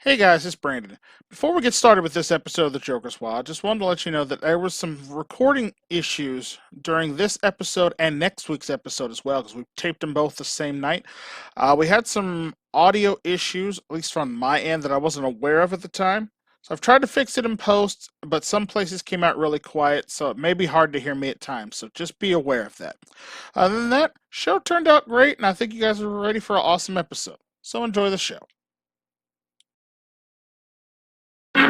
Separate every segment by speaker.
Speaker 1: Hey guys, it's Brandon. Before we get started with this episode of the Joker's Wild, I just wanted to let you know that there was some recording issues during this episode and next week's episode as well, because we taped them both the same night. We had some audio issues, at least from my end, that I wasn't aware of at the time. So I've tried to fix it in post, but some places came out really quiet, so it may be hard to hear me at times. So just be aware of that. Other than that, show turned out great, and I think you guys are ready for an awesome episode. So enjoy the show.
Speaker 2: From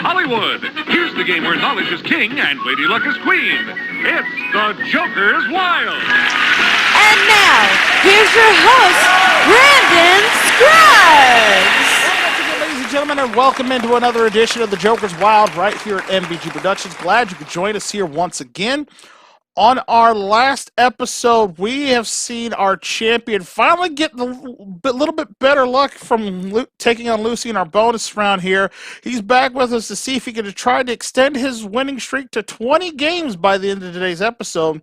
Speaker 2: Hollywood, here's the game where knowledge is king and Lady Luck is queen. It's the Joker's Wild.
Speaker 3: And now, here's your host, Brandon Scruggs.
Speaker 1: Once again, ladies and gentlemen, and welcome into another edition of the Joker's Wild right here at MVG Productions. Glad you could join us here once again. On our last episode, we have seen our champion finally get a little bit better luck from taking on Lucy in our bonus round here. He's back with us to see if he can try to extend his winning streak to 20 games by the end of today's episode.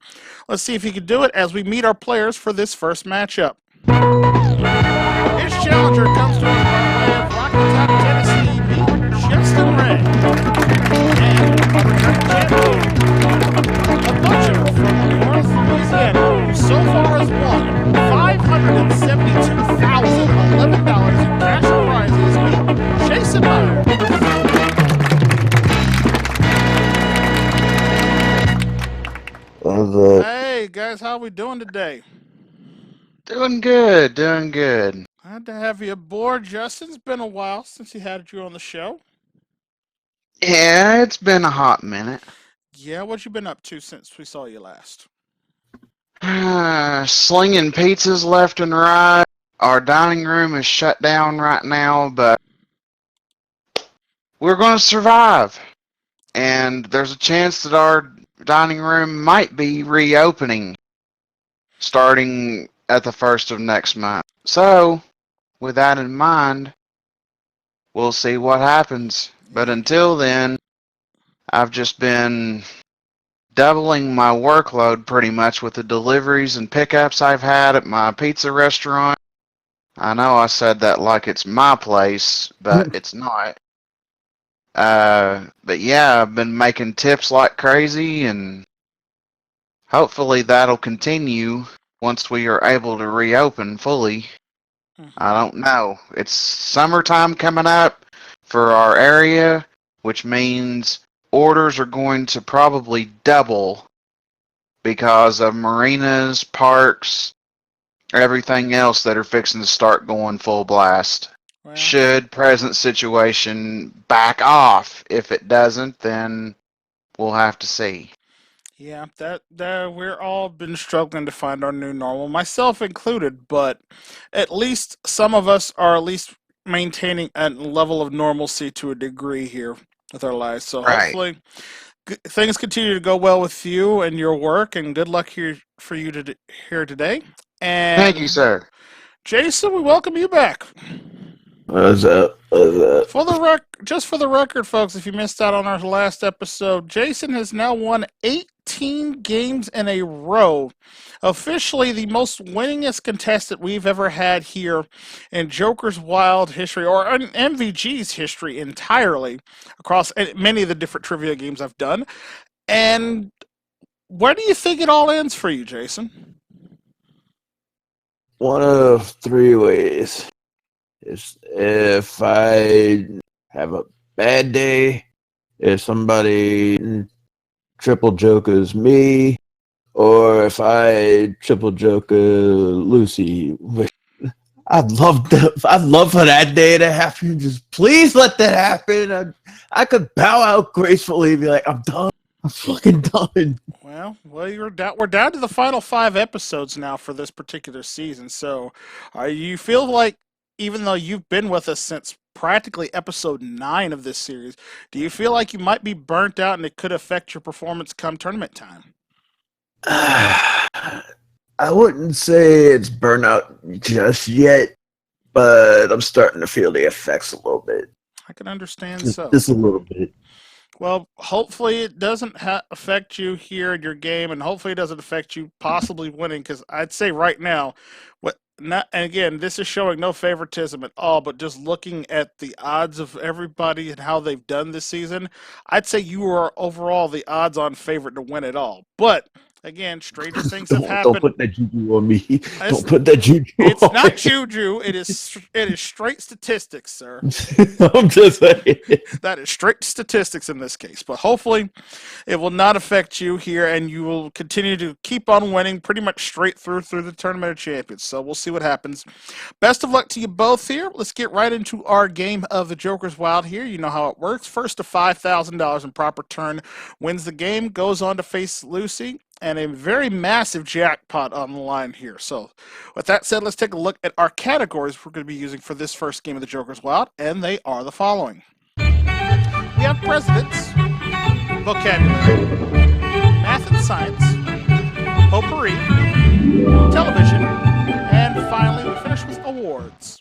Speaker 1: Let's see if he can do it as we meet our players for this first matchup. His challenger comes to us by way of Rocky Top, Tennessee, Justin Ray. And our returning champion, a butcher from North Louisiana, who so far has won $572,011 in cash prizes. Meet Jason Meyers. Hey guys, how we doing today?
Speaker 4: Doing good, doing good.
Speaker 1: Glad to have you aboard, Justin. It's been a while since he had you on the show.
Speaker 4: Yeah, it's been a hot minute.
Speaker 1: Yeah, what you been up to since we saw you last?
Speaker 4: Slinging pizzas left and right. Our dining room is shut down right now, but we're going to survive. And there's a chance that our dining room might be reopening starting at the 1st of next month. So, with that in mind, we'll see what happens. But until then, I've just been doubling my workload pretty much with the deliveries and pickups I've had at my pizza restaurant. I know I said that like it's my place, but it's not. But yeah, I've been making tips like crazy, and hopefully that'll continue once we are able to reopen fully. I don't know. It's summertime coming up for our area, which means orders are going to probably double because of marinas, parks, everything else that are fixing to start going full blast.
Speaker 1: Well,
Speaker 4: Should present situation back off? If it doesn't, then we'll have to see.
Speaker 1: yeah, that we're all been struggling to find our new normal, myself included, but at least some of us are at least maintaining a level of normalcy to a degree here with our lives. So
Speaker 4: Right.
Speaker 1: hopefully things continue to go well with you and your work, and good luck here for you here today. And
Speaker 4: Thank you, sir.
Speaker 1: Jason, we welcome you back.
Speaker 5: What's up? What's up?
Speaker 1: Just for the record, folks, if you missed out on our last episode, Jason has now won 18 games in a row. Officially the most winningest contestant we've ever had here in Joker's Wild history, or in MVG's history entirely, across many of the different trivia games I've done. And where do you think it all ends for you, Jason?
Speaker 5: One of three ways. If I have a bad day, if somebody triple jokers me, or if I triple joke Lucy. I'd love for that day to happen. Just please let that happen. I could bow out gracefully and be like, I'm done. I'm fucking done.
Speaker 1: Well, we're down to the final 5 episodes now for this particular season. So, you feel like, even though you've been with us since practically episode 9 of this series, do you feel like you might be burnt out and it could affect your performance come tournament time?
Speaker 5: I wouldn't say it's burnout just yet, but I'm starting to feel the effects a little bit.
Speaker 1: I can understand so.
Speaker 5: Just a little bit.
Speaker 1: Well, hopefully it doesn't affect you here in your game, and hopefully it doesn't affect you possibly winning, because I'd say right now, not, and again, this is showing no favoritism at all, but just looking at the odds of everybody and how they've done this season, I'd say you are overall the odds-on favorite to win it all. But again, stranger things have
Speaker 5: Don't
Speaker 1: happened.
Speaker 5: put that juju on me.
Speaker 1: It's-
Speaker 5: Don't put that juju
Speaker 1: It's
Speaker 5: on
Speaker 1: not
Speaker 5: me.
Speaker 1: juju. It is straight statistics, sir.
Speaker 5: I'm just saying.
Speaker 1: That is straight statistics in this case. But hopefully, it will not affect you here, and you will continue to keep on winning pretty much straight through the Tournament of Champions. So we'll see what happens. Best of luck to you both here. Let's get right into our game of the Joker's Wild here. You know how it works. First to $5,000 in proper turn wins the game, goes on to face Lucy, and a very massive jackpot on the line here. So with that said, let's take a look at our categories we're going to be using for this first game of the Joker's Wild, and they are the following. We have presidents, vocabulary, math and science, potpourri, television, and finally we finish with awards.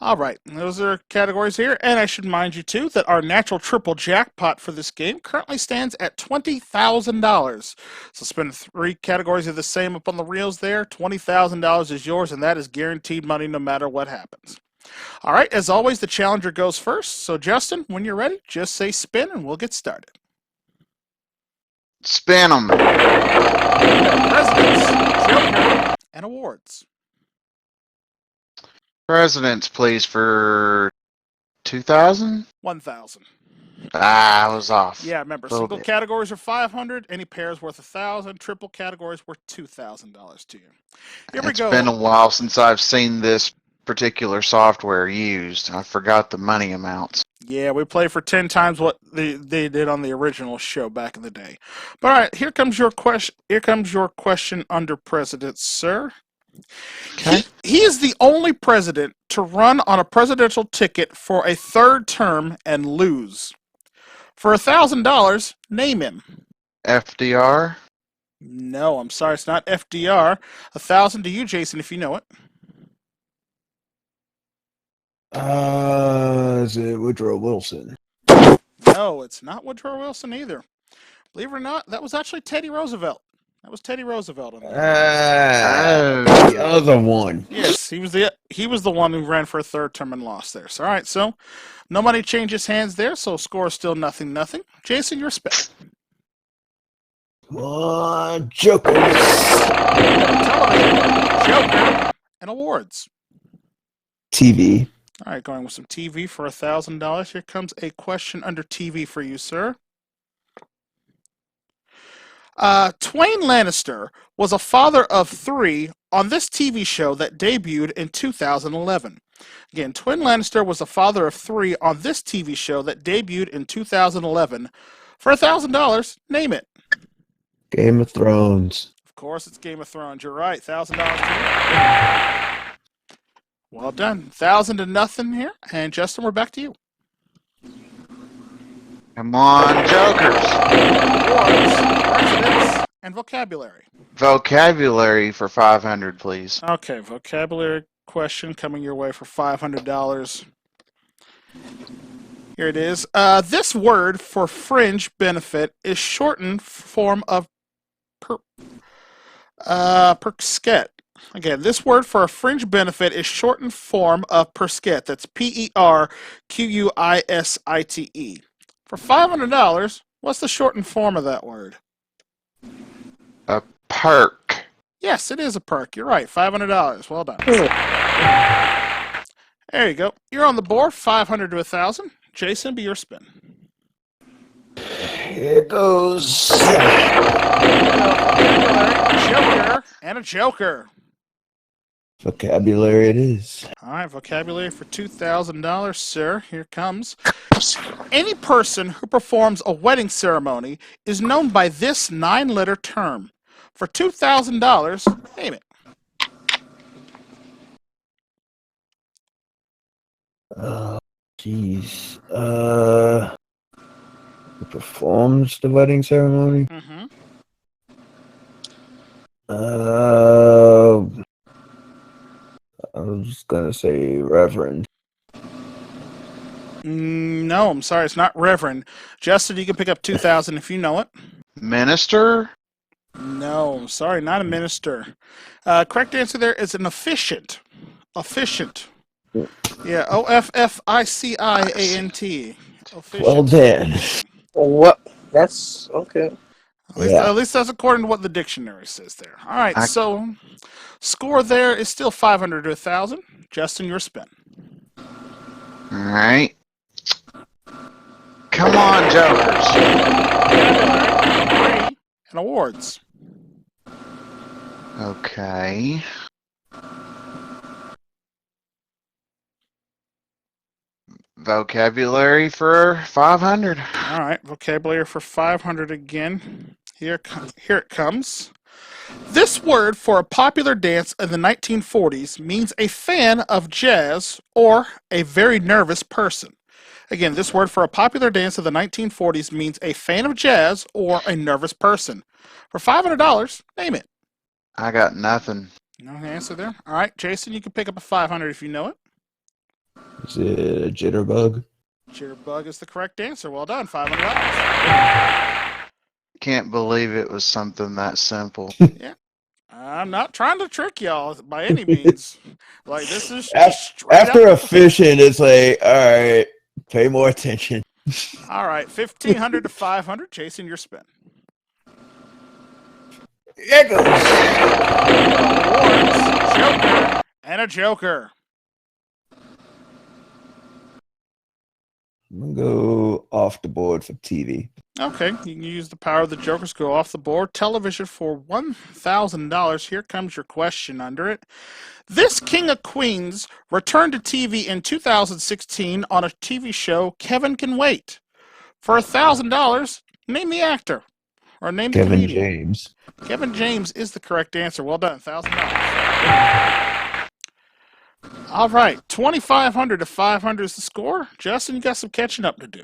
Speaker 1: All right, those are categories here, and I should mind you too that our natural triple jackpot for this game currently stands at $20,000. So spin 3 categories of the same up on the reels there. $20,000 is yours, and that is guaranteed money no matter what happens. All right, as always, the challenger goes first. So Justin, when you're ready, just say spin, and we'll get started.
Speaker 4: Spin them.
Speaker 1: Presidents, Joker, and awards.
Speaker 4: Presidents, please, for 2,000.
Speaker 1: 1,000.
Speaker 4: Ah, I was off.
Speaker 1: Yeah, remember,
Speaker 4: Little
Speaker 1: single
Speaker 4: bit.
Speaker 1: categories are 500, any pairs worth 1,000, triple categories worth $2,000 to you. Here we
Speaker 4: It's
Speaker 1: go.
Speaker 4: been a while since I've seen this particular software used. I forgot the money amounts.
Speaker 1: Yeah, we play for 10 times what they did on the original show back in the day. But all right, here comes your question. Here comes your question under president, sir.
Speaker 4: Okay.
Speaker 1: He is the only president to run on a presidential ticket for a 3rd term and lose. For $1,000, name him.
Speaker 4: FDR.
Speaker 1: No, I'm sorry, it's not FDR. 1,000 to you, Jason, if you know it.
Speaker 5: Is it Woodrow Wilson?
Speaker 1: No, it's not Woodrow Wilson either. Believe it or not, that was actually Teddy Roosevelt. That was Teddy Roosevelt on there.
Speaker 5: The other one.
Speaker 1: Yes, he was the one who ran for a 3rd term and lost there. So, all right, so no money changes hands there, so score is still 0-0. Jason, your spin.
Speaker 5: Come on, Jokers.
Speaker 1: Television, Joker, and awards.
Speaker 5: TV.
Speaker 1: All right, going with some TV for $1,000. Here comes a question under TV for you, sir. Twain Lannister was a father of 3 on this TV show that debuted in 2011. Again, Twain Lannister was a father of 3 on this TV show that debuted in 2011. For $1,000, name it.
Speaker 5: Game of Thrones.
Speaker 1: Of course, it's Game of Thrones. You're right. $1,000 to you. Well done. 1,000-0 here. And Justin, we're back to you.
Speaker 4: Come on, Jokers.
Speaker 1: Awards, presidents, and vocabulary.
Speaker 4: Vocabulary for 500, please.
Speaker 1: Okay, vocabulary question coming your way for $500. Here it is. This word for fringe benefit is shortened form of perquisite. Again, this word for a fringe benefit is shortened form of perquisite. That's Perquisite. For $500, what's the shortened form of that word?
Speaker 4: A perk.
Speaker 1: Yes, it is a perk. You're right. $500. Well done. There you go. You're on the board. 500 to 1,000. Jason, be your spin.
Speaker 5: Here goes.
Speaker 1: Joker and a joker.
Speaker 5: Vocabulary it is.
Speaker 1: All right, vocabulary for $2,000, sir. Here comes. Any person who performs a wedding ceremony is known by this 9-letter term. For $2,000, name it.
Speaker 5: Jeez. Who performs the wedding ceremony?
Speaker 1: Mm-hmm.
Speaker 5: I was gonna say Reverend.
Speaker 1: No, I'm sorry, it's not Reverend. Justin, you can pick up $2,000 if you know it.
Speaker 4: Minister?
Speaker 1: No, I'm sorry, not a minister. Correct answer there is an efficient. Efficient. Yeah, Officiant.
Speaker 5: Well
Speaker 1: Efficient.
Speaker 5: then.
Speaker 6: What? That's okay.
Speaker 5: Yeah.
Speaker 1: At least that's according to what the dictionary says there. All right,
Speaker 4: I,
Speaker 1: so score there is still 500 to 1,000. Justin, your spin.
Speaker 4: all right. Come on, Jokers.
Speaker 1: Vocabulary, and awards.
Speaker 4: Okay. Vocabulary for 500.
Speaker 1: All right, vocabulary for 500 again. Here it comes. This word for a popular dance in the 1940s means a fan of jazz or a very nervous person. Again, this word for a popular dance of the 1940s means a fan of jazz or a nervous person. For $500, name it.
Speaker 4: I got nothing.
Speaker 1: No answer there. All right, Jason, you can pick up a 500 if you know it.
Speaker 5: Is it a jitterbug?
Speaker 1: Jitterbug is the correct answer. Well done, $500.
Speaker 4: Can't believe it was something that simple.
Speaker 1: Yeah. I'm not trying to trick y'all by any means. Like, this is straight
Speaker 5: After
Speaker 1: up.
Speaker 5: efficient, it's like, all right, pay more attention.
Speaker 1: All right, 1,500 to 500. Jason, your spin.
Speaker 5: Echoes.
Speaker 1: Awards, Joker, and a Joker.
Speaker 5: I'm gonna go off the board for TV.
Speaker 1: Okay, you can use the power of the Jokers to go off the board. Television for $1,000. Here comes your question under it. This King of Queens returned to TV in 2016 on a TV show, Kevin Can Wait. For $1,000, name the actor or name the
Speaker 5: Kevin
Speaker 1: comedian.
Speaker 5: James.
Speaker 1: Kevin James is the correct answer. Well done, $1,000. All right, 2,500 to 500 is the score. Justin, you got some catching up to do.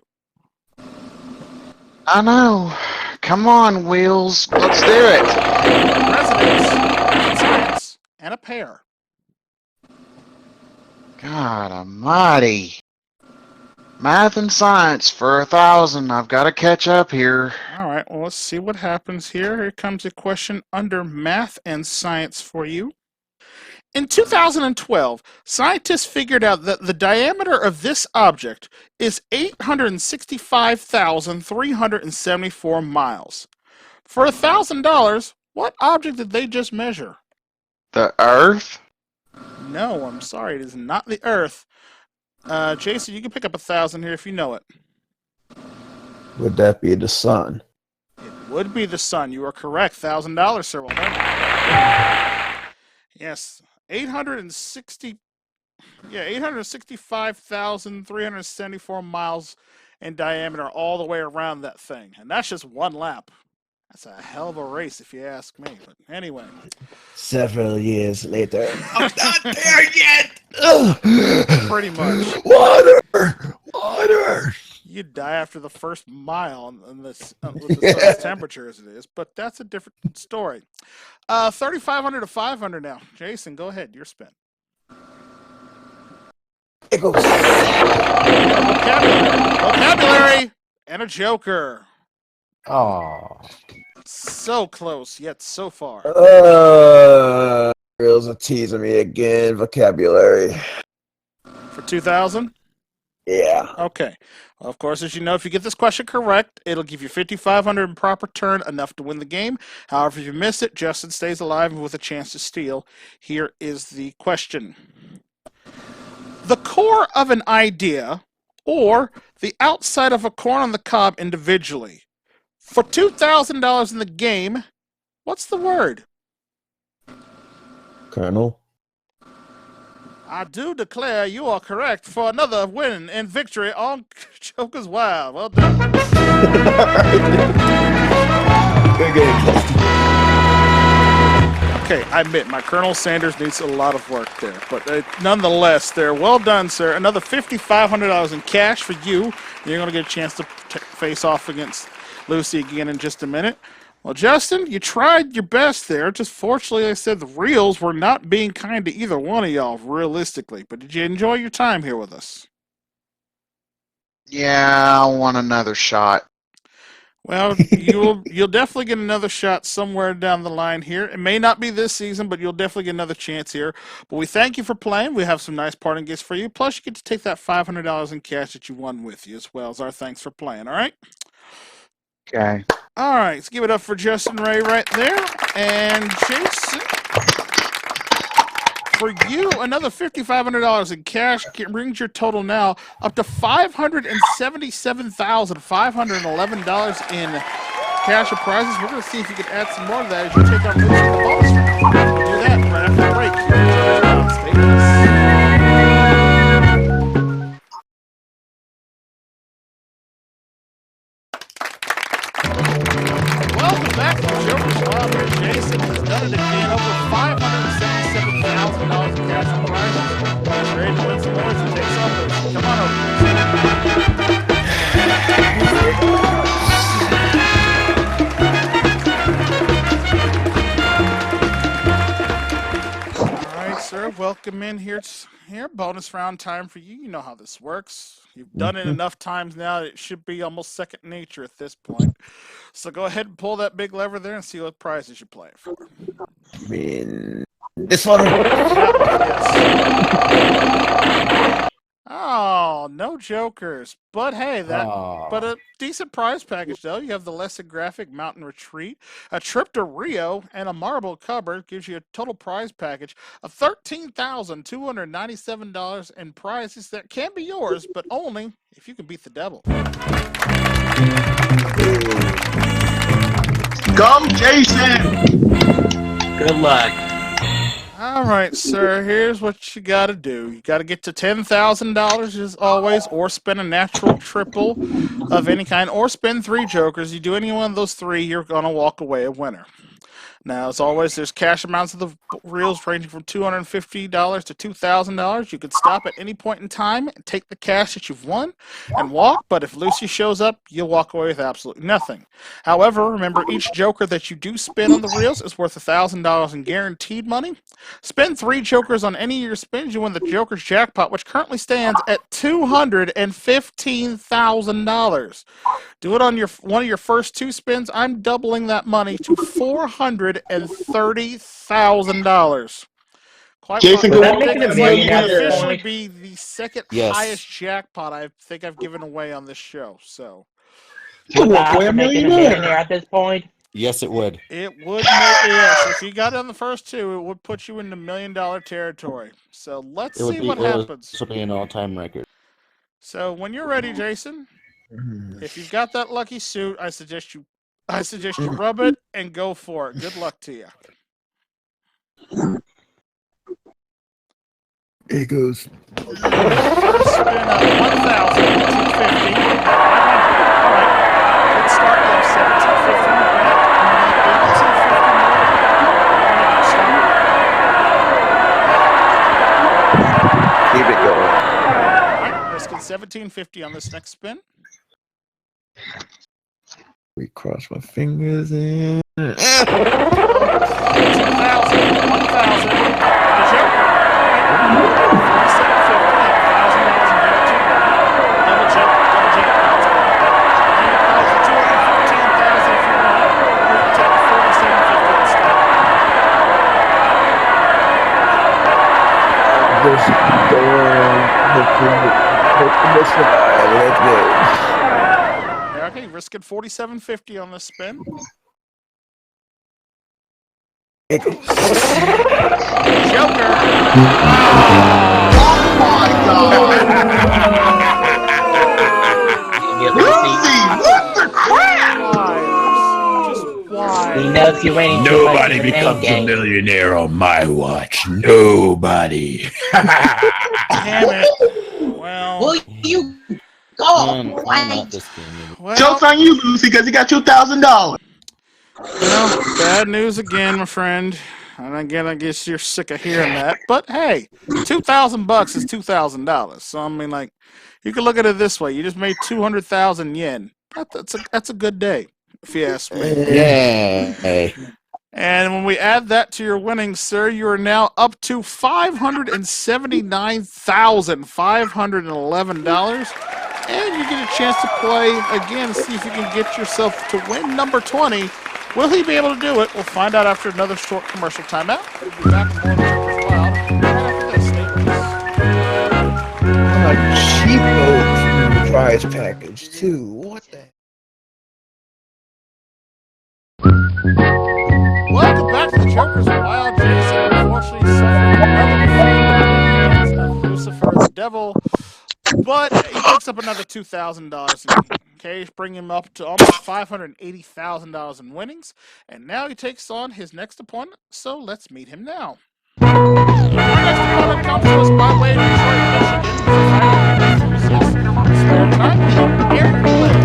Speaker 4: I know. Come on, Wheels. Let's do it.
Speaker 1: Residence, science, and a pair.
Speaker 4: God almighty. Math and science for 1,000. I've got to catch up here.
Speaker 1: All right, well, let's see what happens here. Here comes a question under math and science for you. In 2012, scientists figured out that the diameter of this object is 865,374 miles. For $1,000, what object did they just measure?
Speaker 4: The Earth?
Speaker 1: No, I'm sorry, it is not the Earth. Jason, you can pick up 1,000 here if you know it.
Speaker 5: Would that be the sun?
Speaker 1: It would be the sun. You are correct. $1,000, sir. Well done. Yes, 865,374 miles in diameter all the way around that thing, and that's just one lap. That's a hell of a race, if you ask me. But anyway,
Speaker 5: Several years later, I'm not there yet. Ugh.
Speaker 1: pretty much.
Speaker 5: Water.
Speaker 1: You die after the first mile in this with the sun's temperature as it is, but that's a different story. 3,500 to 500 now. Jason, go ahead. Your spin.
Speaker 5: It goes.
Speaker 1: Vocabulary and a Joker.
Speaker 6: Oh,
Speaker 1: So close, yet so far.
Speaker 5: Girls are teasing me again. Vocabulary.
Speaker 1: For 2,000?
Speaker 5: Yeah.
Speaker 1: Okay. Well, of course, as you know, if you get this question correct, it'll give you 5,500 in proper turn, enough to win the game. However, if you miss it, Justin stays alive with a chance to steal. Here is the question. The core of an idea, or the outside of a corn on the cob individually. For $2,000 in the game, what's the word?
Speaker 5: Colonel.
Speaker 1: I do declare you are correct for another win and victory on Joker's Wild. Well done.
Speaker 5: Good game.
Speaker 1: Okay, I admit my Colonel Sanders needs a lot of work there, but nonetheless, there. Well done, sir. Another $5,500 in cash for you. You're going to get a chance to face off against Lucy again in just a minute. Well, Justin, you tried your best there. Just fortunately, I said the reels were not being kind to either one of y'all, realistically. But did you enjoy your time here with us?
Speaker 4: Yeah, I want another shot.
Speaker 1: Well, you'll definitely get another shot somewhere down the line here. It may not be this season, but you'll definitely get another chance here. But we thank you for playing. We have some nice parting gifts for you. Plus, you get to take that $500 in cash that you won with you as well as our thanks for playing. All right.
Speaker 4: Okay.
Speaker 1: All right. Let's give it up for Justin Ray right there, and Jason. For you, another $5,500 in cash brings your total now up to $577,511 in cash or prizes. We're going to see if you can add some more to that as you take our moves in the bonus round. We'll do that right after the break. Here at Joker's Wild. Stay with us. Welcome back to Joker's Wild. Here, Jason has done it again. Over $577,000 in cash and prizes. He's ready to win some more as he takes on those. Come on over. All right, sir. Welcome in here. Here, bonus round time for you. You know how this works. You've done it enough times now that it should be almost second nature at this point. So go ahead and pull that big lever there and see what prizes you're playing for.
Speaker 5: I mean, this one.
Speaker 1: Yes. Oh, no jokers. But hey, but a decent prize package though. You have the lesson graphic mountain retreat, a trip to Rio, and a marble cupboard. Gives you a total prize package of $13,297 in prizes that can be yours, but only if you can beat the devil.
Speaker 7: Come, Jason!
Speaker 6: Good luck.
Speaker 1: All right, sir. Here's what you got to do. You got to get to $10,000 as always, or spend a natural triple of any kind, or spend 3 jokers. You do any one of those 3, you're gonna walk away a winner. Now, as always, there's cash amounts of the reels ranging from $250 to $2,000. You could stop at any point in time and take the cash that you've won and walk, but if Lucy shows up, you'll walk away with absolutely nothing. However, remember, each joker that you do spin on the reels is worth $1,000 in guaranteed money. Spend 3 jokers on any of your spins, you win the Joker's jackpot, which currently stands at $215,000. Do it on one of your first 2 spins. I'm doubling that money to $430,000. Quite
Speaker 7: Jason,
Speaker 6: Would
Speaker 7: go
Speaker 6: that
Speaker 7: on.
Speaker 6: make it a
Speaker 1: it's like it
Speaker 6: millionaire
Speaker 1: would
Speaker 6: at this
Speaker 1: officially
Speaker 6: point?
Speaker 1: be the second
Speaker 5: Yes.
Speaker 1: highest jackpot I think I've given away on this show. So
Speaker 7: You
Speaker 6: Would
Speaker 7: walk
Speaker 6: that
Speaker 7: away a
Speaker 6: make it a
Speaker 7: millionaire.
Speaker 6: millionaire at this point?
Speaker 8: Yes, it would.
Speaker 1: it would make yes. If you got it on the first 2, it would put you into $1 million territory. So let's
Speaker 8: It would
Speaker 1: see
Speaker 8: be.
Speaker 1: what
Speaker 8: It
Speaker 1: happens.
Speaker 8: would be an all-time record.
Speaker 1: So when you're ready, Jason, if you've got that lucky suit, I suggest you rub it and go for it. Good luck to you.
Speaker 5: It goes.
Speaker 1: First spin up 1,250. 500. All right. Good start. You have 1,750 in the back. You need 1,850 more. What do you want to do? Stop it?
Speaker 5: Keep it going.
Speaker 1: All right. Risking 1,750 on this next spin.
Speaker 5: We cross my fingers in.
Speaker 1: 2,000. 1,000. The Joker. All right. 4,750. $1,000 in guaranteed money. Double jackpots. And your prize is $215,000 if you want, or you can take the 4,750 and stop.
Speaker 5: Just going. Hoping to survive. Let's go.
Speaker 1: Okay, risking 4,750 on this spin.
Speaker 5: It goes.
Speaker 1: Joker.
Speaker 7: Oh my God! Lucy, what the crap?
Speaker 1: Just why?
Speaker 6: He knows you're waiting too much
Speaker 5: Nobody
Speaker 6: in the main
Speaker 5: becomes a
Speaker 6: game.
Speaker 5: millionaire on my watch. Nobody.
Speaker 1: Damn it. Well,
Speaker 9: Will you go
Speaker 8: I'm
Speaker 9: away?
Speaker 8: not this game anymore.
Speaker 1: well,
Speaker 7: Joke's on you, Lucy, because you got $2,000.
Speaker 1: well, bad news again, my friend. And again, I guess you're sick of hearing that. But hey, $2,000 is $2,000. So I mean, like, you can look at it this way: you just made 200,000 yen. That's a good day, if you ask me.
Speaker 8: Yay!
Speaker 1: And when we add that to your winnings, sir, you are now up to $579,511. And you get a chance to play again, see if you can get yourself to win number 20. Will he be able to do it? We'll find out after another short commercial timeout. We'll be back with more of the Joker's Wild right after this. Stay with us.
Speaker 5: A cheapo prize package too. What the?
Speaker 1: Welcome back to the Joker's Wild. Jason unfortunately suffered another defeat at the hands of Lucifer the Devil, but he picks up another $2,000 in cash, bringing him up to almost $580,000 in winnings. And now he takes on his next opponent, so let's meet him now. Our next opponent comes to us by way of Detroit, Michigan. Spare time, Aaron Blake.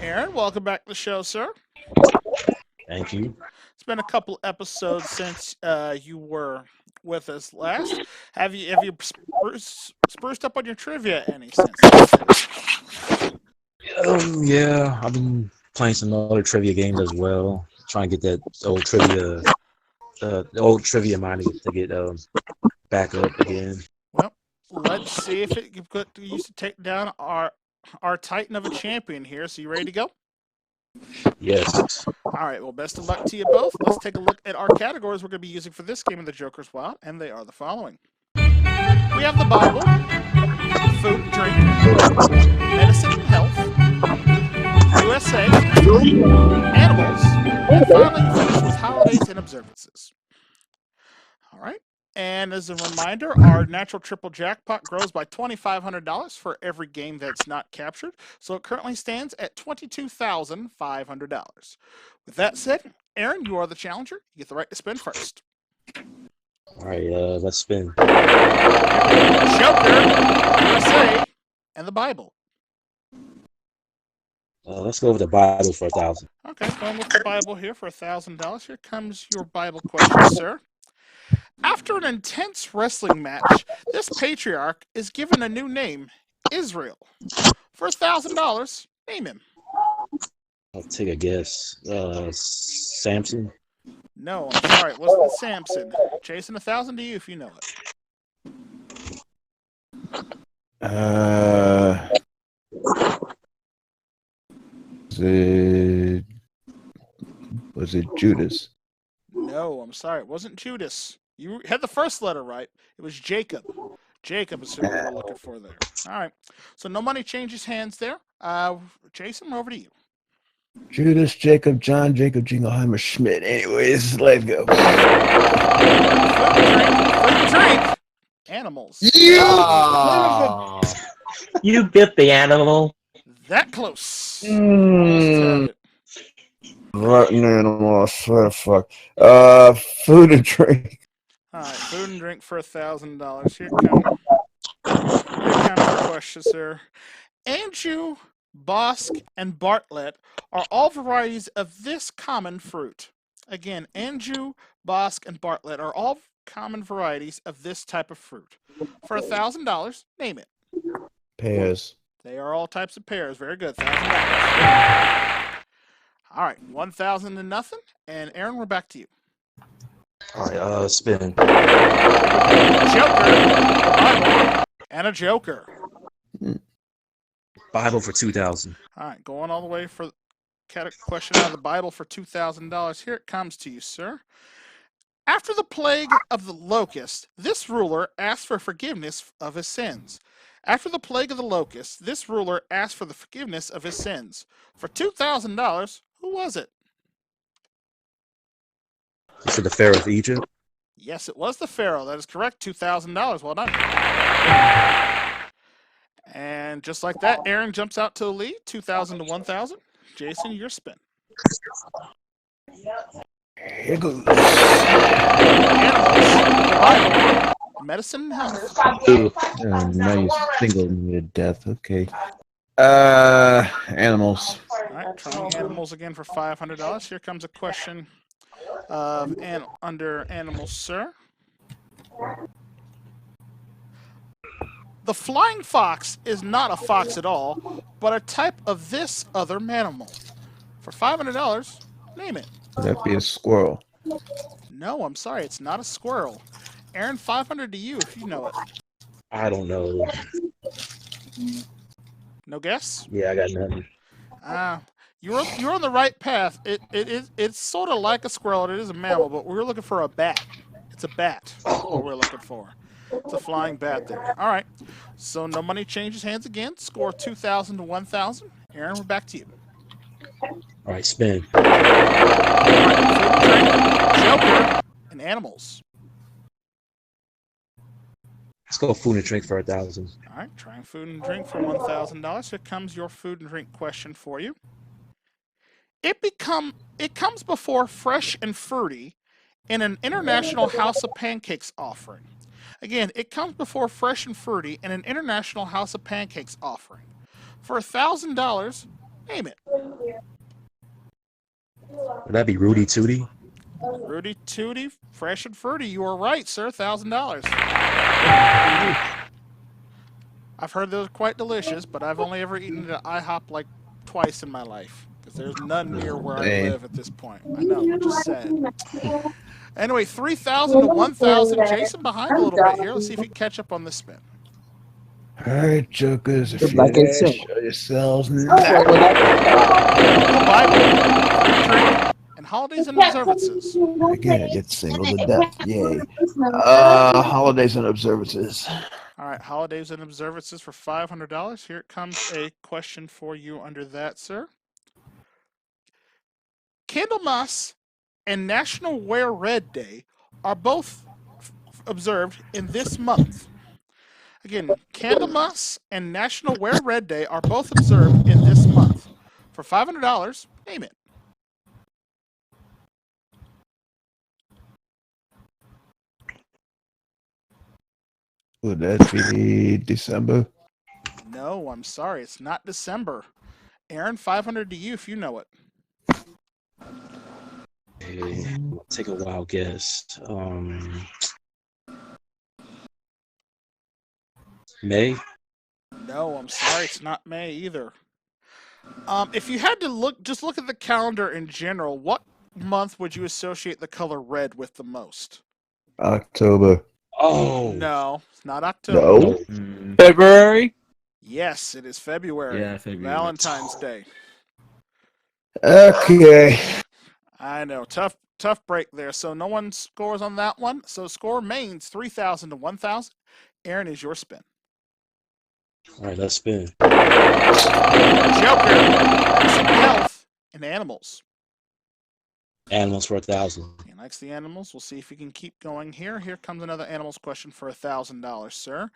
Speaker 1: Aaron, welcome back to the show, sir.
Speaker 9: Thank you.
Speaker 1: It's been a couple episodes since you were with us last. Have you spruced up on your trivia any since?
Speaker 9: Yeah, I've been playing some other trivia games as well. Trying to get that old trivia mind to get back up again.
Speaker 1: Well, let's see if it could use to take down our titan of a champion here. So you ready to go?
Speaker 9: Yes.
Speaker 1: All right. Well, best of luck to you both. Let's take a look at our categories we're going to be using for this game of the Joker's Wild, and they are the following. We have the Bible, food and drink, medicine and health, USA, animals, and finally you finish with holidays and observances. All right. And as a reminder, our natural triple jackpot grows by $2,500 for every game that's not captured. So it currently stands at $22,500. With that said, Aaron, you are the challenger. You get the right to spin first.
Speaker 9: All right, let's spin.
Speaker 1: Joker, USA, and the Bible.
Speaker 9: Let's go with the Bible for 1,000.
Speaker 1: Okay, going with the Bible here for $1,000. Here comes your Bible question, sir. After an intense wrestling match, this patriarch is given a new name, Israel. For $1,000, name him.
Speaker 9: I'll take a guess. Samson?
Speaker 1: No, I'm sorry, it wasn't Samson. Jason, 1,000 to you if you know
Speaker 5: it. Was it Judas?
Speaker 1: No, I'm sorry, it wasn't Judas. You had the first letter right. It was Jacob. Jacob is who we were looking for there. All right. So no money changes hands there. Jason, over to you.
Speaker 5: Judas, Jacob, John, Jacob, Jingleheimer, Schmidt. Anyways, let's go.
Speaker 1: Food drink. Animals.
Speaker 5: Yeah!
Speaker 6: You bit the animal.
Speaker 1: That close.
Speaker 5: Rotten animal, I swear to fuck. Food and drink.
Speaker 1: All right, food and drink for $1,000. Here comes the question, sir. Anjou, Bosc, and Bartlett are all varieties of this common fruit. Again, Anjou, Bosc, and Bartlett are all common varieties of this type of fruit. For $1,000, name it.
Speaker 5: Pears.
Speaker 1: They are all types of pears. Very good. $1,000. All right, 1,000 to nothing. And Aaron, we're back to you.
Speaker 9: All right, spin.
Speaker 1: Joker, the Bible, and a Joker.
Speaker 9: Bible for 2,000.
Speaker 1: All right, going all the way for question out of the Bible for $2,000. Here it comes to you, sir. After the plague of the locust, this ruler asked for forgiveness of his sins. After the plague of the locust, this ruler asked for the forgiveness of his sins. For $2,000, who was it?
Speaker 9: Is it the Pharaoh of Egypt?
Speaker 1: Yes, it was the Pharaoh. That is correct. $2,000. Well done. And just like that, Aaron jumps out to the lead. 2,000 to 1,000. Jason, your spin.
Speaker 5: Here goes.
Speaker 1: Animals, medicine, and health.
Speaker 5: Now you singled me to death. Okay. Animals.
Speaker 1: All right, trying animals again for $500. Here comes a question under animals, sir. The flying fox is not a fox at all, but a type of this other mammal. For $500, name it.
Speaker 5: Would that be a squirrel?
Speaker 1: No, I'm sorry, it's not a squirrel. Aaron, 500 to you if you know it.
Speaker 9: I don't know.
Speaker 1: No guess?
Speaker 9: Yeah, I got nothing.
Speaker 1: You're on the right path. It's sort of like a squirrel. It is a mammal, but we're looking for a bat. It's a bat. What we're looking for. It's a flying bat there. All right. So no money changes hands again. Score 2,000 to 1,000. Aaron, we're back to you.
Speaker 9: All right, spin.
Speaker 1: All right, food and drink, Joker, and animals.
Speaker 9: Let's go food and drink for 1,000.
Speaker 1: All right, trying food and drink for $1,000. Here comes your food and drink question for you. It comes before fresh and fruity in an International House of Pancakes offering. Again, it comes before fresh and fruity in an International House of Pancakes offering. For $1,000, name it.
Speaker 9: Would that be Rudy Tooty?
Speaker 1: Rudy Tooty, fresh and fruity. You are right, sir. $1,000. I've heard those are quite delicious, but I've only ever eaten at IHOP like twice in my life because there's none near where I live at this point. I know, I'm just saying. Anyway, 3,000 to 1,000. Jason behind a little bit here. Let's see if he can catch up on this spin.
Speaker 5: All right, jokers, if
Speaker 10: Like I
Speaker 5: you're there,
Speaker 10: said.
Speaker 5: show yourselves now.
Speaker 1: The Bible, food, drink, and holidays and observances.
Speaker 5: Again, I get single to death. Yay. Holidays and observances.
Speaker 1: All right, holidays and observances for $500. Here comes a question for you under that, sir. Candlemas and National Wear Red Day are both observed in this month. Again, Candlemas and National Wear Red Day are both observed in this month. For $500, name it.
Speaker 5: Would that be December?
Speaker 1: No, I'm sorry. It's not December. Aaron, 500 to you if you know it.
Speaker 9: Hey, I'll take a wild guess. May?
Speaker 1: No, I'm sorry. It's not May either. If you had to just look at the calendar in general, what month would you associate the color red with the most?
Speaker 5: October.
Speaker 9: Oh.
Speaker 1: No, it's not October.
Speaker 5: No.
Speaker 10: February?
Speaker 1: Yes, it is February.
Speaker 8: Yeah, February.
Speaker 1: Valentine's Day.
Speaker 5: Okay.
Speaker 1: I know. Tough break there. So no one scores on that one. So score remains 3,000 to 1,000. Aaron, is your spin.
Speaker 9: All right, let's spin.
Speaker 1: Joker, some health and animals.
Speaker 9: Animals for 1,000.
Speaker 1: He likes the animals. We'll see if he can keep going here. Here comes another animals question for $1,000, sir.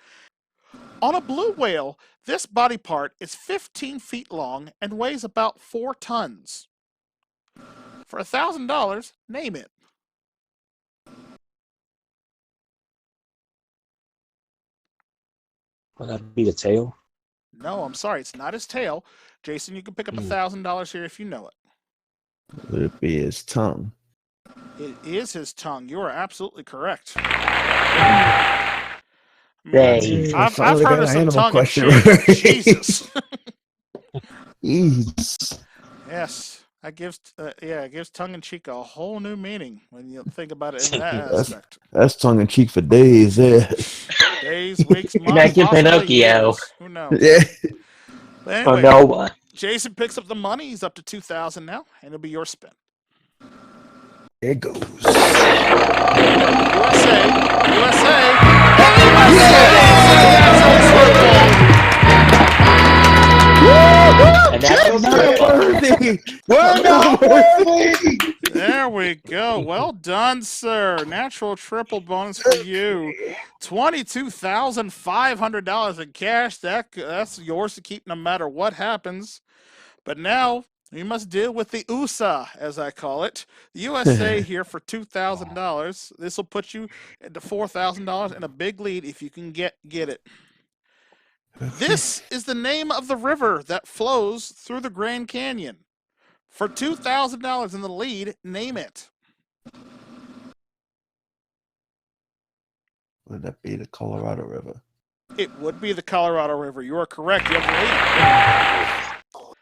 Speaker 1: On a blue whale, this body part is 15 feet long and weighs about 4 tons. For $1,000, name it.
Speaker 9: Would that be the tail?
Speaker 1: No, I'm sorry. It's not his tail. Jason, you can pick up $1,000 here if you know it.
Speaker 5: Would it be his tongue?
Speaker 1: It is his tongue. You are absolutely correct.
Speaker 10: Dang.
Speaker 1: I've heard of some tongue in cheek. Jesus.
Speaker 5: Jeez.
Speaker 1: Yes, that gives it gives tongue in cheek a whole new meaning when you think about it in that aspect.
Speaker 5: That's tongue in cheek for days. Yeah.
Speaker 1: Days, weeks, months,
Speaker 6: Not your
Speaker 1: possibly
Speaker 6: Pinocchio.
Speaker 1: years. Who knows?
Speaker 5: Yeah.
Speaker 1: But anyway,
Speaker 6: Oh no.
Speaker 1: Jason picks up the money. He's up to 2,000 now, and it'll be your spin.
Speaker 5: It goes.
Speaker 6: And that's
Speaker 5: Worthy.
Speaker 7: Well done, worthy.
Speaker 1: There we go. Well done, sir. Natural triple bonus for you. $22,500 in cash. That's yours to keep no matter what happens. But now you must deal with the USA, as I call it. The USA here for $2,000. This will put you into $4,000 and a big lead if you can get it. This is the name of the river that flows through the Grand Canyon. For $2,000 in the lead, name it.
Speaker 5: Would that be the Colorado River?
Speaker 1: It would be the Colorado River. You are correct. You have the lead.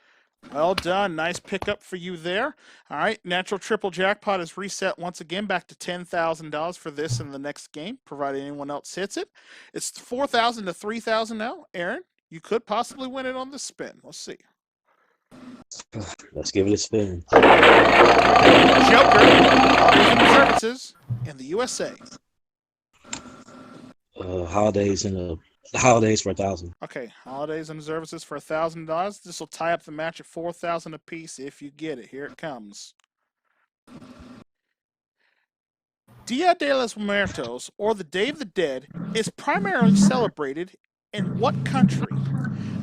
Speaker 1: Well done. Nice pickup for you there. All right, natural triple jackpot is reset once again back to $10,000 for this in the next game, provided anyone else hits it. It's 4,000 to 3,000 now. Aaron, you could possibly win it on the spin. Let's see.
Speaker 9: Let's give it a spin.
Speaker 1: Joker, holidays and services in the USA.
Speaker 9: Holidays for 1,000.
Speaker 1: Okay, holidays and services for $1,000. This will tie up the match at 4,000 apiece if you get it. Here it comes. Dia de los Muertos, or the Day of the Dead, is primarily celebrated in what country?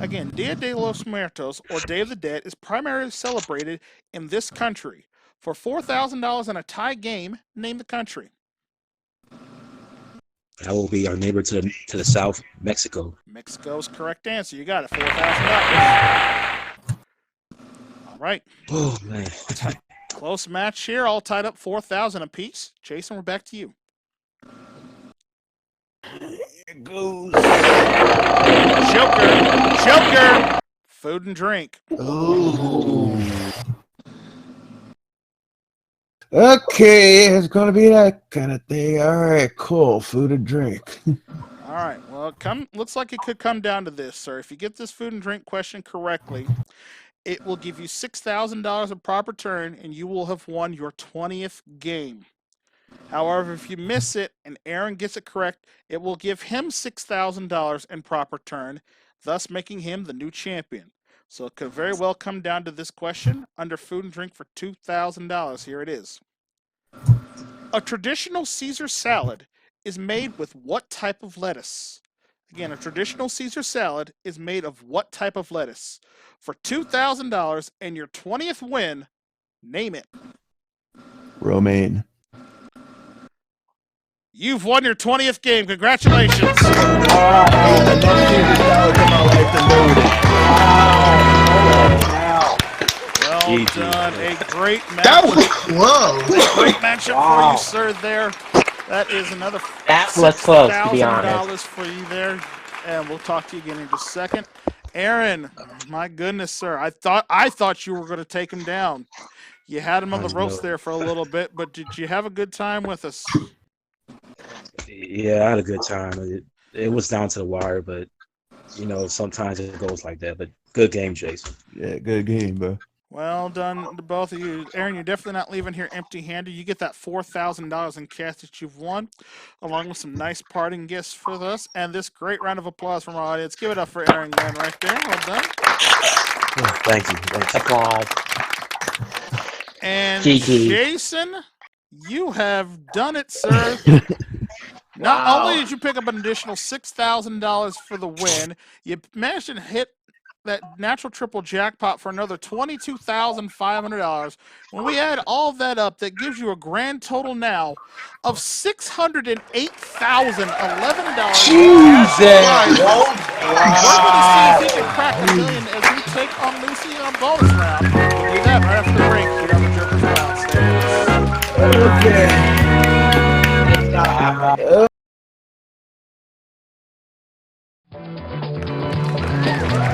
Speaker 1: Again, Dia de los Muertos, or Day of the Dead, is primarily celebrated in this country. For $4,000 in a tie game, name the country.
Speaker 9: That will be our neighbor to the south, Mexico.
Speaker 1: Mexico's correct answer. You got it. $4,000. All right.
Speaker 9: Oh, man.
Speaker 1: Close match here. All tied up 4,000 apiece. Jason, we're back to you.
Speaker 5: Here goes.
Speaker 1: Joker. Food and drink.
Speaker 5: Ooh. Okay, it's gonna be that kind of thing. All right, cool. Food and drink.
Speaker 1: All right. Well, looks like it could come down to this, sir. If you get this food and drink question correctly, it will give you $6,000 of proper turn, and you will have won your 20th game. However, if you miss it and Aaron gets it correct, it will give him $6,000 in proper turn, thus making him the new champion. So it could very well come down to this question under food and drink for $2,000. Here it is. A traditional Caesar salad is made with what type of lettuce? Again, a traditional Caesar salad is made of what type of lettuce? For $2,000 and your 20th win, name it.
Speaker 5: Romaine.
Speaker 1: You've won your 20th game. Congratulations.
Speaker 5: The next Caesar salad in my life to load it.
Speaker 1: Well done. A great match.
Speaker 7: That was close.
Speaker 1: Great matchup for you, sir, there. That is another
Speaker 6: That was close, to be honest.
Speaker 1: $6,000 for you there. And we'll talk to you again in just a second. Aaron, my goodness, sir. I thought you were going to take him down. You had him on the ropes there for a little bit, but did you have a good time with us?
Speaker 9: Yeah, I had a good time. It was down to the wire, but sometimes it goes like that. But good game, Jason.
Speaker 5: Yeah, good game, bro.
Speaker 1: Well done to both of you. Aaron, you're definitely not leaving here empty-handed. You get that $4,000 in cash that you've won, along with some nice parting gifts for us, and this great round of applause from our audience. Give it up for Aaron Glenn right there. Well done.
Speaker 9: Thank you.
Speaker 6: Applause.
Speaker 1: And
Speaker 6: Kiki.
Speaker 1: Jason, you have done it, sir. Not only did you pick up an additional $6,000 for the win, you managed to hit that natural triple jackpot for another $22,500. When we add all of that up, that gives you a grand total now of $608,011.
Speaker 6: Jesus!
Speaker 1: We're going to see if he can crack $1 million as we take on Lucy on bonus round. We'll do that right after the break here on the Joker's Wild. Stay with us.
Speaker 6: It's not happening.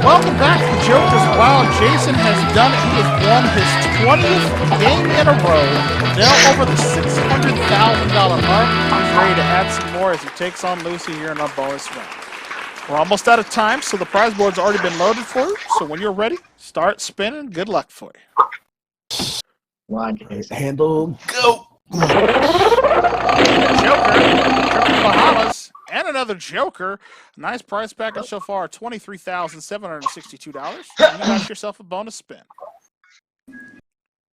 Speaker 1: Welcome back to the Joker's Wild. Jason has done it. He has won his 20th game in a row. Now over the $600,000 mark. He's ready to add some more as he takes on Lucy here in our bonus round. We're almost out of time, so the prize board's already been loaded for you. So when you're ready, start spinning. Good luck for you.
Speaker 5: Handle, go.
Speaker 1: Joker, trip to the Bahamas, and another Joker. Nice prize package so far, $23,762. And you got yourself a bonus spin.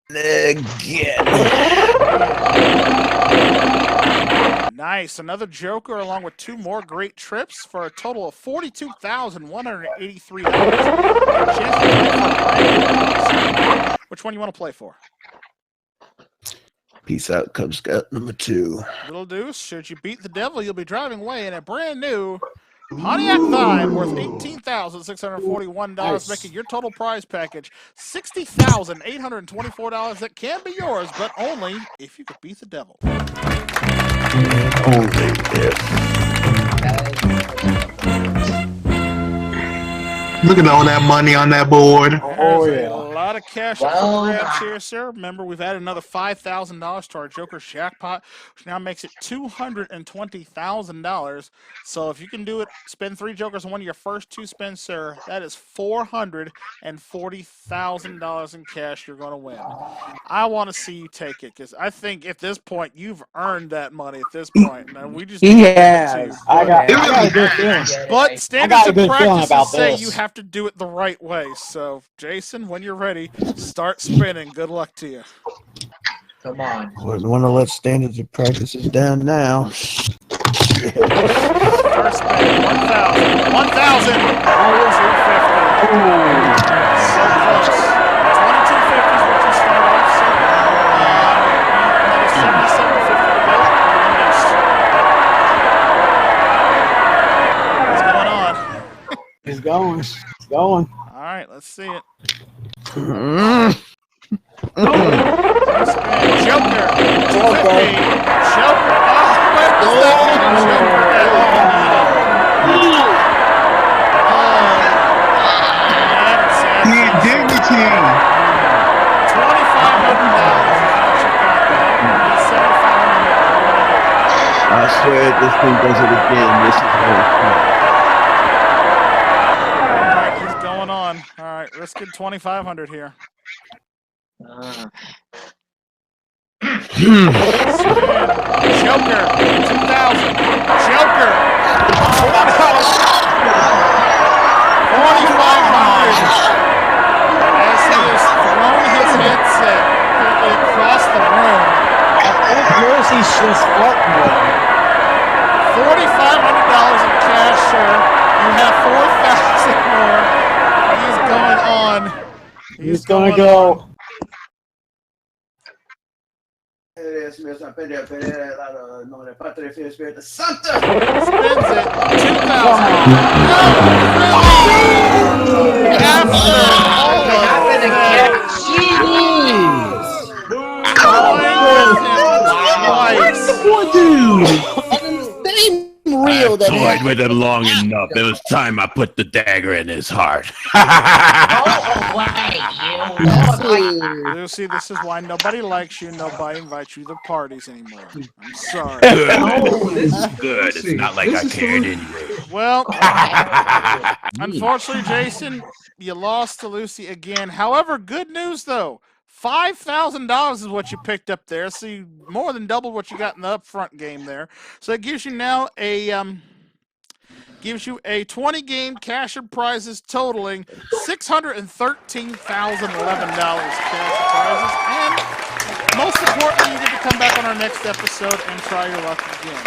Speaker 5: Again.
Speaker 1: Nice, another Joker along with two more great trips for a total of $42,183. Which one you want to play for?
Speaker 5: Peace out, Cub Scout number 2.
Speaker 1: Little Deuce, should you beat the devil, you'll be driving away in a brand new Pontiac Vibe worth $18,641,
Speaker 5: Nice.
Speaker 1: making your total prize package $60,824. That can be yours, but only if you could beat the devil.
Speaker 5: Only if.
Speaker 7: Look at all that money on that board.
Speaker 1: There's a lot lot of cash up for grabs here, sir. Remember, we've added another $5,000 to our Joker's jackpot, which now makes it $220,000. So if you can do it, spend 3 Jokers on one of your first 2 spins, sir, that is $440,000 in cash you're going to win. I want to see you take it, because I think at this point, you've earned that money at this point. Now, we just
Speaker 6: He
Speaker 1: need to give it to
Speaker 6: has.
Speaker 1: you.
Speaker 6: I got a good feeling.
Speaker 1: But
Speaker 6: I
Speaker 1: standards
Speaker 6: got a
Speaker 1: of
Speaker 6: good feeling
Speaker 1: practice
Speaker 6: about
Speaker 1: say
Speaker 6: this.
Speaker 1: you have to do it the right way. So, Jason, when you're ready, start spinning. Good luck to you.
Speaker 7: Come on.
Speaker 5: Wouldn't want to let standards of practices down now.
Speaker 1: First spin, 1,000. 1,000. 250. So close. 2250 is what you start off, so another 7750 to go. What's going on?
Speaker 6: He's going.
Speaker 1: All right, let's see it.
Speaker 5: Mm.
Speaker 1: First spin, Joker. 250. Joker. Oh, where was that Joker that we needed?
Speaker 7: The indignity.
Speaker 1: $2,500 is what you got now. $7,500 more. What do you want to do?
Speaker 5: I swear if this thing does it again, this is how it's
Speaker 1: All right, he's going on. All right, risking $2,500 here. Spin. Joker. 2,000. Joker. $4,500. As he has thrown his headset apparently across the room.
Speaker 6: Where's he just farting with him?
Speaker 1: $4,500 in cash, sir. You have 4,000 more. He's going on.
Speaker 6: He's gonna go.
Speaker 1: Spins it. 2,000. No, really? After all of that.
Speaker 8: I toyed with him long enough. It was time I put the dagger in his heart.
Speaker 1: Lucy, this is why nobody likes you. Nobody invites you to parties anymore. I'm sorry.
Speaker 8: Good. It's not like I cared anyway.
Speaker 1: Well, unfortunately, Jason, you lost to Lucy again. However, good news though. $5,000 is what you picked up there, so you more than doubled what you got in the upfront game there. So it gives you now a 20-game cash and prizes totaling $613,011 cash and prizes, and most importantly, you get to come back on our next episode and try your luck again.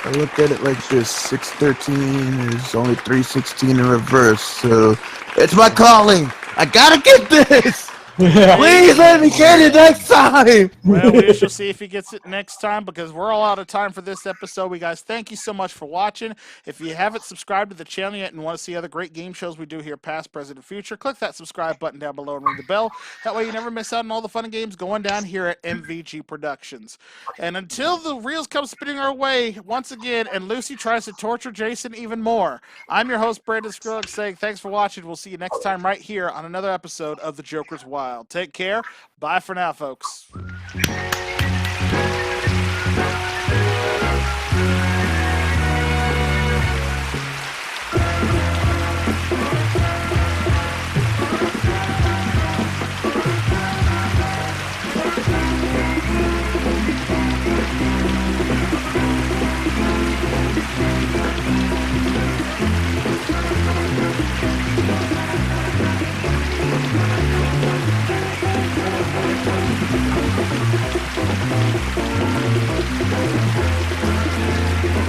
Speaker 5: I looked at it like this. 613 is only 316 in reverse, so it's my calling. I gotta get this. Please let me get it next time.
Speaker 1: Well, we shall see if he gets it next time, because we're all out of time for this episode. We guys, thank you so much for watching. If you haven't subscribed to the channel yet and want to see other great game shows we do here, past, present, and future, click that subscribe button down below and ring the bell. That way you never miss out on all the fun and games going down here at MVG Productions. And until the reels come spinning our way once again and Lucy tries to torture Jason even more, I'm your host, Brandon Skrillex, saying thanks for watching. We'll see you next time right here on another episode of The Joker's Wild. Take care. Bye for now, folks.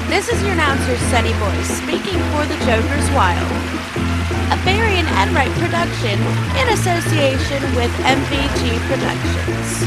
Speaker 3: This is your announcer, Sunny Voice, speaking for The Joker's Wild, a Barry and Enright production in association with MVG Productions.